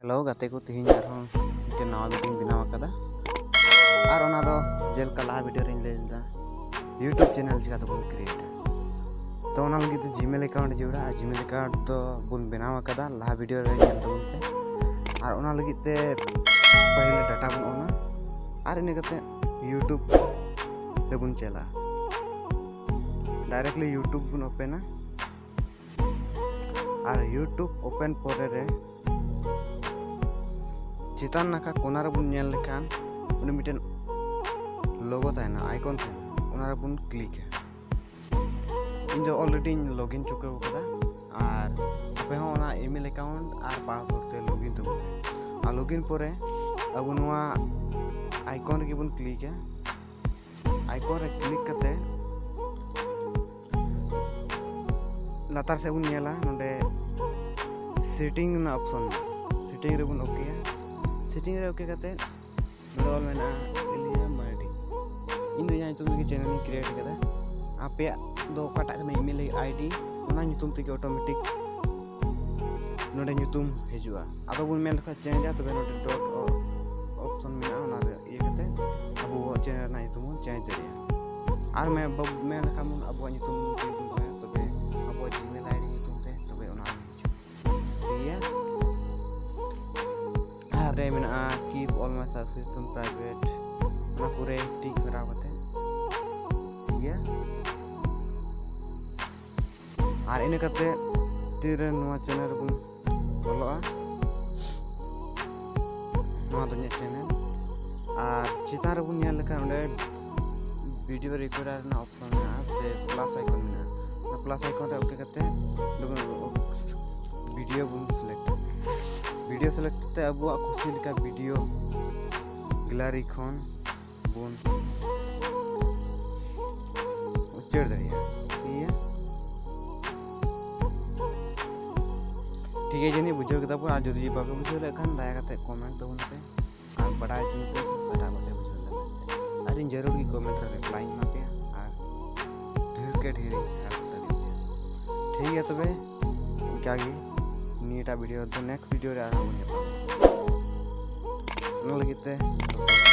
hello गाते को तीन नवा वीडियो बनाव कदा और ओना दो जेलका लाहा वीडियो रे लेदा यूट्यूब चैनल चिका तो बन क्रिएट तो ओना लगी तो जीमेल अकाउंट जोड़ा जीमेल अकाउंट तो बन बनाव कदा लाहा वीडियो रे नेल तो पे और ओना लगी ते पहले डाटा बन ओना और इने कते यूट्यूब रे बन चला डायरेक्टली यूट्यूब बन ओपन और यूट्यूब ओपन पोरे रे चितान नाका कोना रे बुन नेल लेखान उनी मिटन लोगो तायना आइकन तायना उना रे बुन क्लिक है इन जो ऑलरेडी लॉगिन चुकाव कदा और पे हो ओना ईमेल अकाउंट और पासवर्ड ते लॉगिन तो और लॉगिन पोरे अब नुआ आइकन रे बुन क्लिक है आइकन रे क्लिक करते लातार से बुन नेला नोडे सेटिंग ना ऑप्शन सेटिंग रे बुन ओके सेटिंग रे ओके करते ऑल मेना एलिया मार्डी इन दो यहाँ तुम चैनल क्रिएट कदा आपे दो काटा कना ईमेल आईडी ओना ᱧᱩᱛᱩᱢ तेगे ऑटोमेटिक नोडे ᱧᱩᱛᱩᱢ हिजुआ आदो बुन मेल का चेंज आ तबे नोडे डॉट ऑप्शन मेना ओना रे ये करते अब वो चैनल ना ᱧᱩᱛᱩᱢ चेंज दरिया और मैं मेल का मुन अब ᱧᱩᱛᱩम बुन दोया तबे अब जीमेल आईडी ᱧᱩᱛᱩम ते तबे ओना हिजु ठीक है रे मेना keep all my subscription private ना पूरे टिक करा होते ठीक है और इन करते तीर नवा चैनल बुन बोलोआ नवा तो चैनल और चितान रे बुन नेल लेखा ओंडे वीडियो रिकॉर्डर ना ऑप्शन ना से प्लस आइकन ना प्लस आइकन रे ओके करते वीडियो बुन सेलेक्ट ते अब खुशी लेका वीडियो गैलरी खन बुन उच्चर दरिया ठीक है जनी बुझो कदा पर आज जदी बाबे बुझो लेखान दाया करते कमेंट तो पे और बड़ा दिन पे बड़ा बाते बुझो ले अरे जरूर की कमेंट रे रिप्लाई ना पे और ढेर के ढेर हेल्प तले ठीक है तबे क्या की नीटा वीडियो तो नेक्स्ट वीडियो रे आ लगी